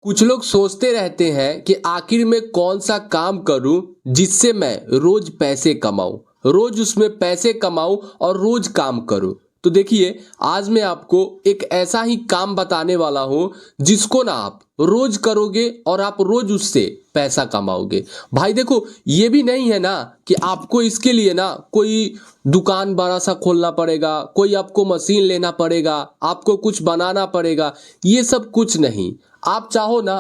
कुछ लोग सोचते रहते हैं कि आखिर मैं कौन सा काम करूं जिससे मैं रोज पैसे कमाऊं, रोज उसमें पैसे कमाऊं और रोज काम करूं। तो देखिए, आज मैं आपको एक ऐसा ही काम बताने वाला हूं जिसको ना आप रोज करोगे और आप रोज उससे पैसा कमाओगे। भाई देखो, ये भी नहीं है ना कि आपको इसके लिए ना कोई दुकान बड़ा सा खोलना पड़ेगा, कोई आपको मशीन लेना पड़ेगा, आपको कुछ बनाना पड़ेगा। ये सब कुछ नहीं। आप चाहो ना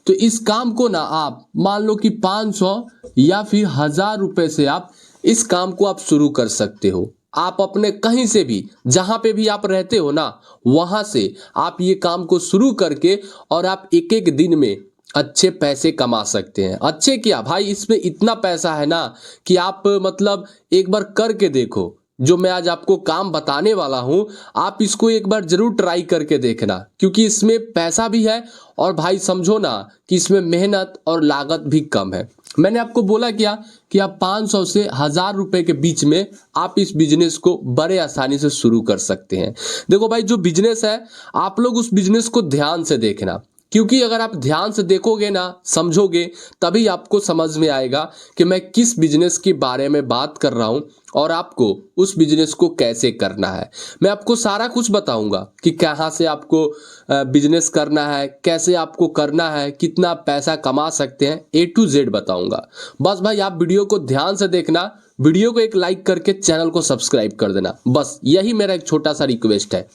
तो इस काम को ना आप मान लो कि 500 या फिर 1000 रुपए से आप इस काम को आप शुरू कर सकते हो। आप अपने कहीं से भी, जहां पे भी आप रहते हो ना, वहां से आप ये काम को शुरू करके और आप एक एक दिन में अच्छे पैसे कमा सकते हैं। अच्छे क्या भाई, इसमें इतना पैसा है ना कि आप मतलब एक बार करके देखो। जो मैं आज आपको काम बताने वाला हूं, आप इसको एक बार जरूर ट्राई करके देखना, क्योंकि इसमें पैसा भी है और भाई समझो ना कि इसमें मेहनत और लागत भी कम है। मैंने आपको बोला क्या कि आप 500 से 1000 रुपए के बीच में आप इस बिजनेस को बड़े आसानी से शुरू कर सकते हैं। देखो भाई, जो बिजनेस है, आप लोग उस बिजनेस को ध्यान से देखना, क्योंकि अगर आप ध्यान से देखोगे ना, समझोगे, तभी आपको समझ में आएगा कि मैं किस बिजनेस के बारे में बात कर रहा हूं और आपको उस बिजनेस को कैसे करना है। मैं आपको सारा कुछ बताऊंगा कि कहाँ से आपको बिजनेस करना है, कैसे आपको करना है, कितना पैसा कमा सकते हैं, A to Z बताऊंगा। बस भाई आप वीडियो को ध्यान से देखना, वीडियो को एक लाइक करके चैनल को सब्सक्राइब कर देना। बस यही मेरा एक छोटा सा रिक्वेस्ट है।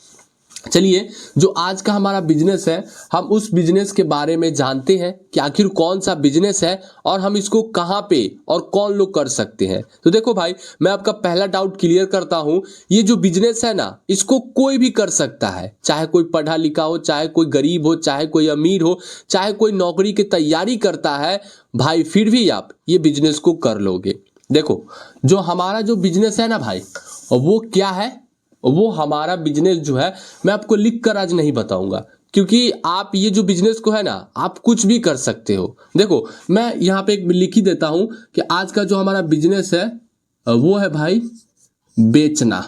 चलिए, जो आज का हमारा बिजनेस है, हम उस बिजनेस के बारे में जानते हैं कि आखिर कौन सा बिजनेस है और हम इसको कहाँ पे और कौन लोग कर सकते हैं। तो देखो भाई, मैं आपका पहला डाउट क्लियर करता हूँ। ये जो बिजनेस है ना, इसको कोई भी कर सकता है, चाहे कोई पढ़ा लिखा हो, चाहे कोई गरीब हो, चाहे कोई अमीर हो, चाहे कोई नौकरी की तैयारी करता है भाई, फिर भी आप ये बिजनेस को कर लोगे। देखो, जो हमारा जो बिजनेस है ना भाई, वो क्या है, वो हमारा बिजनेस जो है, मैं आपको लिख कर आज नहीं बताऊंगा, क्योंकि आप ये जो बिजनेस को है ना, आप कुछ भी कर सकते हो। देखो, मैं यहाँ पे एक लिख ही देता हूं कि आज का जो हमारा बिजनेस है वो है भाई बेचना।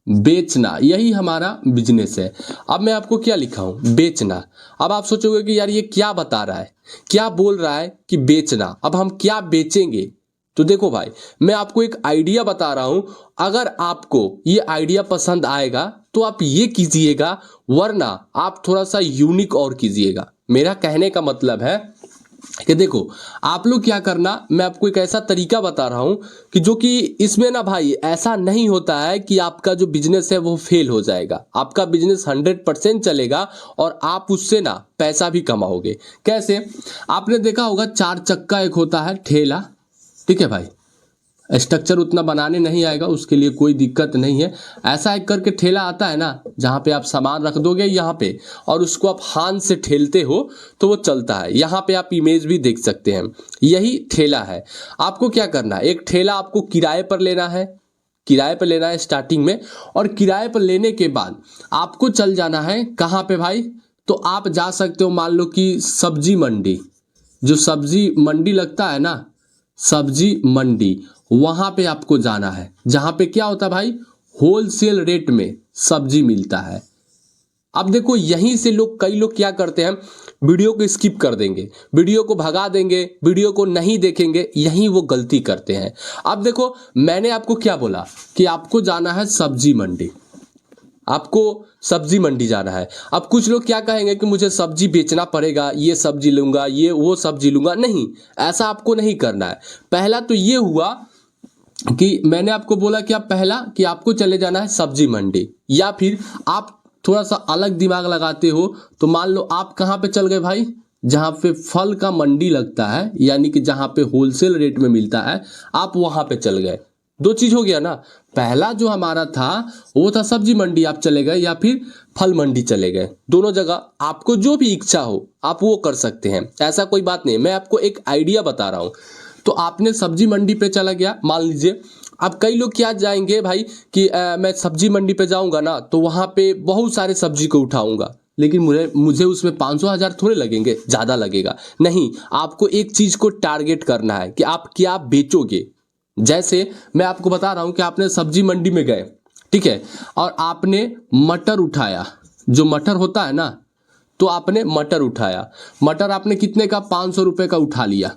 बेचना यही हमारा बिजनेस है। अब मैं आपको क्या लिखा हूं, बेचना। अब आप सोचोगे कि यार ये क्या बता रहा है, क्या बोल रहा है कि बेचना, अब हम क्या बेचेंगे। तो देखो भाई, मैं आपको एक आइडिया बता रहा हूं। अगर आपको ये आइडिया पसंद आएगा तो आप ये कीजिएगा, वरना आप थोड़ा सा यूनिक और कीजिएगा। मेरा कहने का मतलब है कि देखो, आप लोग क्या करना, मैं आपको एक ऐसा तरीका बता रहा हूं कि जो कि इसमें ना भाई ऐसा नहीं होता है कि आपका जो बिजनेस है वो फेल हो जाएगा। आपका बिजनेस 100% चलेगा और आप उससे ना पैसा भी कमाओगे। कैसे? आपने देखा होगा, 4 चक्का एक होता है ठेला, ठीक है भाई। स्ट्रक्चर उतना बनाने नहीं आएगा, उसके लिए कोई दिक्कत नहीं है। ऐसा एक करके ठेला आता है ना, जहाँ पे आप सामान रख दोगे यहाँ पे और उसको आप हाथ से ठेलते हो तो वो चलता है। यहाँ पे आप इमेज भी देख सकते हैं, यही ठेला है। आपको क्या करना है, एक ठेला आपको किराए पर लेना है, किराए पर लेना है स्टार्टिंग में। और किराए पर लेने के बाद आपको चल जाना है कहाँ पे भाई, तो आप जा सकते हो मान लो कि सब्जी मंडी, जो सब्जी मंडी लगता है ना, सब्जी मंडी, वहां पे आपको जाना है, जहां पे क्या होता है भाई, होलसेल रेट में सब्जी मिलता है। अब देखो, यहीं से लोग, कई लोग क्या करते हैं, वीडियो को स्किप कर देंगे, वीडियो को भगा देंगे, वीडियो को नहीं देखेंगे, यहीं वो गलती करते हैं। अब देखो, मैंने आपको क्या बोला कि आपको जाना है सब्जी मंडी, आपको सब्जी मंडी जाना है। अब कुछ लोग क्या कहेंगे कि मुझे सब्जी बेचना पड़ेगा, ये सब्जी लूंगा, ये वो सब्जी लूंगा। नहीं, ऐसा आपको नहीं करना है। पहला तो ये हुआ कि मैंने आपको बोला कि आप पहला कि आपको चले जाना है सब्जी मंडी, या फिर आप थोड़ा सा अलग दिमाग लगाते हो तो मान लो आप कहाँ पे चल गए भाई, जहाँ पे फल का मंडी लगता है, यानी कि जहाँ पे होलसेल रेट में मिलता है, आप वहां पे चल गए। दो चीज हो गया ना। पहला जो हमारा था वो था सब्जी मंडी, आप चले गए, या फिर फल मंडी चले गए। दोनों जगह आपको जो भी इच्छा हो आप वो कर सकते हैं, ऐसा कोई बात नहीं। मैं आपको एक आइडिया बता रहा हूँ। तो आपने सब्जी मंडी पे चला गया, मान लीजिए। अब कई लोग क्या जाएंगे भाई कि मैं सब्जी मंडी पे जाऊंगा ना तो वहां पे बहुत सारे सब्जी को उठाऊंगा, लेकिन मुझे उसमें 500 1000 थोड़े लगेंगे, ज्यादा लगेगा। नहीं, आपको एक चीज को टारगेट करना है कि आप क्या बेचोगे। जैसे मैं आपको बता रहा हूं कि आपने सब्जी मंडी में गए, ठीक है, और आपने मटर उठाया, जो मटर होता है ना, तो आपने मटर उठाया, मटर आपने कितने का 500 रुपये का उठा लिया,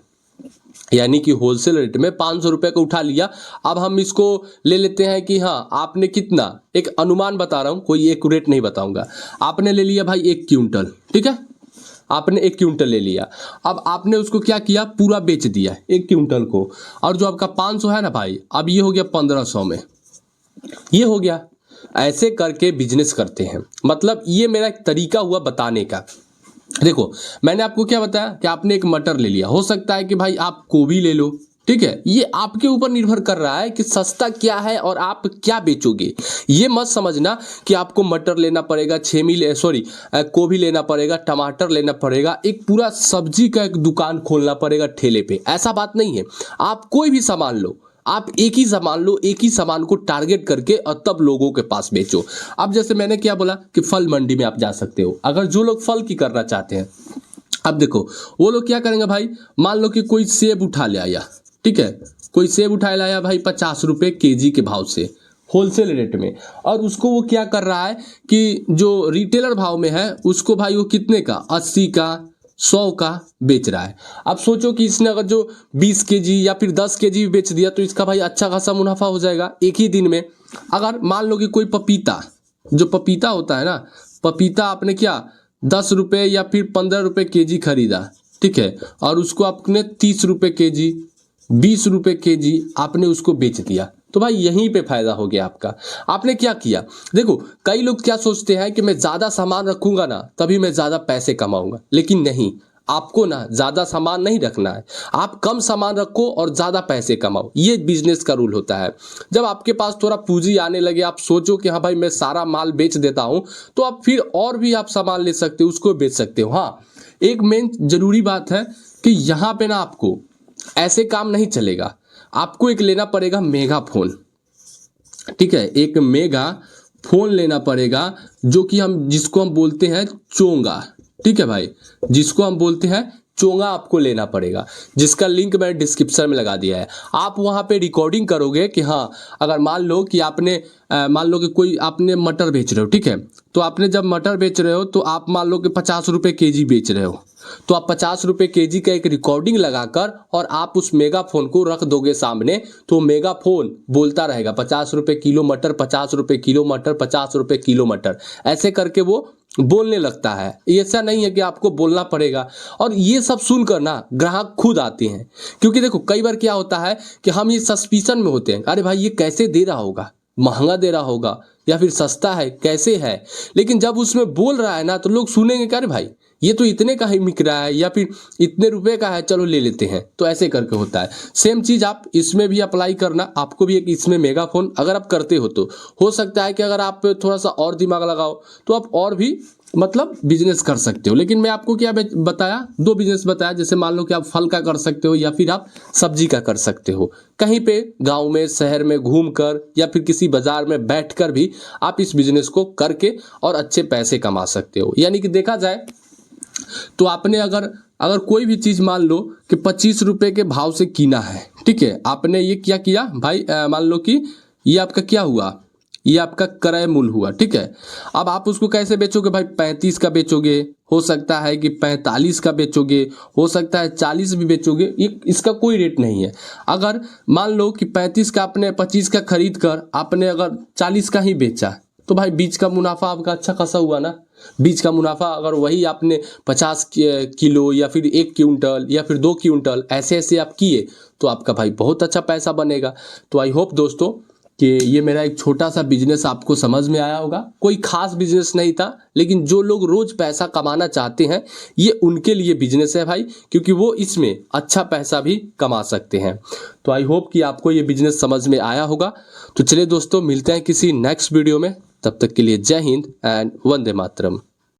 यानी कि होलसेल रेट में 500 रुपये का उठा लिया। अब हम इसको ले लेते हैं कि हाँ आपने कितना, एक अनुमान बता रहा हूँ, कोई एक्यूरेट नहीं बताऊंगा। आपने ले लिया भाई 1 क्विंटल, ठीक है, आपने 1 क्विंटल ले लिया। अब आपने उसको क्या किया, पूरा बेच दिया 1 क्विंटल को, और जो आपका 500 है ना भाई, अब ये हो गया 1500 में, ये हो गया। ऐसे करके बिजनेस करते हैं, मतलब ये मेरा एक तरीका हुआ बताने का। देखो मैंने आपको क्या बताया कि आपने एक मटर ले लिया, हो सकता है कि भाई आप गोभी ले लो, ठीक है, ये आपके ऊपर निर्भर कर रहा है कि सस्ता क्या है और आप क्या बेचोगे। ये मत समझना कि आपको मटर लेना पड़ेगा, गोभी लेना पड़ेगा, टमाटर लेना पड़ेगा, एक पूरा सब्जी का एक दुकान खोलना पड़ेगा ठेले पे, ऐसा बात नहीं है। आप कोई भी सामान लो, आप एक ही सामान लो, एक ही सामान को टारगेट करके और तब लोगों के पास बेचो। अब जैसे मैंने क्या बोला कि फल मंडी में आप जा सकते हो, अगर जो लोग फल की करना चाहते हैं। अब देखो वो लोग क्या करेंगे भाई, मान लो कि कोई सेब उठा ले आया, ठीक है, कोई सेब उठा लाया भाई 50 रुपये केजी के भाव से होलसेल रेट में, और उसको वो क्या कर रहा है कि जो रिटेलर भाव में है उसको भाई वो कितने का, 80 का, 100 का बेच रहा है। अब सोचो कि इसने अगर जो 20 केजी या फिर 10 केजी बेच दिया तो इसका भाई अच्छा खासा मुनाफा हो जाएगा एक ही दिन में। अगर मान लो कि कोई पपीता, जो पपीता होता है ना, पपीता आपने क्या 10 रुपये या फिर 15 रुपये केजी खरीदा, ठीक है, और उसको आपने 30 रुपये केजी, 20 रुपये केजी आपने उसको बेच दिया, तो भाई यहीं पे फायदा हो गया आपका। आपने क्या किया, देखो कई लोग क्या सोचते हैं कि मैं ज़्यादा सामान रखूंगा ना तभी मैं ज़्यादा पैसे कमाऊंगा, लेकिन नहीं, आपको ना ज़्यादा सामान नहीं रखना है, आप कम सामान रखो और ज़्यादा पैसे कमाओ, ये बिजनेस का रूल होता है। जब आपके पास थोड़ा पूंजी आने लगे, आप सोचो कि हाँ भाई मैं सारा माल बेच देता हूँ, तो आप फिर और भी आप सामान ले सकते हो, उसको बेच सकते हो। हाँ एक मेन जरूरी बात है कि यहाँ पे ना आपको ऐसे काम नहीं चलेगा, आपको एक लेना पड़ेगा मेगा फोन, ठीक है, एक मेगा फोन लेना पड़ेगा, जो कि जिसको हम बोलते हैं चोंगा, ठीक है भाई, जिसको हम बोलते हैं चोंगा आपको लेना पड़ेगा, जिसका लिंक मैंने डिस्क्रिप्शन में लगा दिया है। आप वहाँ पे रिकॉर्डिंग करोगे कि हाँ अगर मान लो कि मान लो कि कोई आपने मटर बेच रहे हो, ठीक है, तो आपने जब मटर बेच रहे हो तो आप मान लो कि 50 रुपये केजी बेच रहे हो, तो आप 50 रुपये केजी का एक रिकॉर्डिंग लगाकर और आप उस मेगाफोन को रख दोगे सामने, तो मेगाफोन बोलता रहेगा 50 रुपये किलो मटर, 50 रुपये किलो मटर, 50 रुपये किलो मटर, ऐसे करके वो बोलने लगता है। ऐसा नहीं है कि आपको बोलना पड़ेगा, और ये सब सुनकर ना ग्राहक खुद आते हैं, क्योंकि देखो कई बार क्या होता है कि हम ये सस्पिशन में होते हैं, अरे भाई ये कैसे दे रहा होगा, महंगा दे रहा होगा या फिर सस्ता है, कैसे है, लेकिन जब उसमें बोल रहा है ना तो लोग सुनेंगे कि अरे भाई ये तो इतने का ही बिक रहा है या फिर इतने रुपए का है, चलो ले लेते हैं, तो ऐसे करके होता है। सेम चीज़ आप इसमें भी अप्लाई करना, आपको भी एक इसमें मेगाफोन अगर आप करते हो तो हो सकता है कि अगर आप थोड़ा सा और दिमाग लगाओ तो आप और भी मतलब बिजनेस कर सकते हो। लेकिन मैं आपको क्या बताया, 2 बिजनेस बताया, जैसे मान लो कि आप फल का कर सकते हो या फिर आप सब्जी का कर सकते हो, कहीं पे गांव में शहर में घूमकर या फिर किसी बाजार में बैठकर भी आप इस बिजनेस को करके और अच्छे पैसे कमा सकते हो। यानी कि देखा जाए तो आपने अगर कोई भी चीज़ मान लो कि 25 रुपये के भाव से कीना है, ठीक है, आपने ये क्या किया भाई, मान लो कि ये आपका क्या हुआ, ये आपका क्रय मूल्य हुआ, ठीक है। अब आप उसको कैसे बेचोगे भाई, 35 का बेचोगे, हो सकता है कि 45 का बेचोगे, हो सकता है 40 भी बेचोगे, ये इसका कोई रेट नहीं है। अगर मान लो कि 35 का आपने 25 का खरीद कर आपने अगर 40 का ही बेचा, तो भाई बीच का मुनाफा आपका अच्छा खासा हुआ ना। बीच का मुनाफा अगर वही आपने 50 किलो या फिर 1 क्विंटल या फिर 2 क्विंटल ऐसे ऐसे आप किए तो आपका भाई बहुत अच्छा पैसा बनेगा। तो आई होप दोस्तों कि ये मेरा एक छोटा सा बिजनेस आपको समझ में आया होगा। कोई खास बिजनेस नहीं था, लेकिन जो लोग रोज पैसा कमाना चाहते हैं ये उनके लिए बिजनेस है भाई, क्योंकि वो इसमें अच्छा पैसा भी कमा सकते हैं। तो आई होप कि आपको ये बिजनेस समझ में आया होगा। तो चलिए दोस्तों, मिलते हैं किसी नेक्स्ट वीडियो में, तब तक के लिए जय हिंद एंड वंदे मातरम।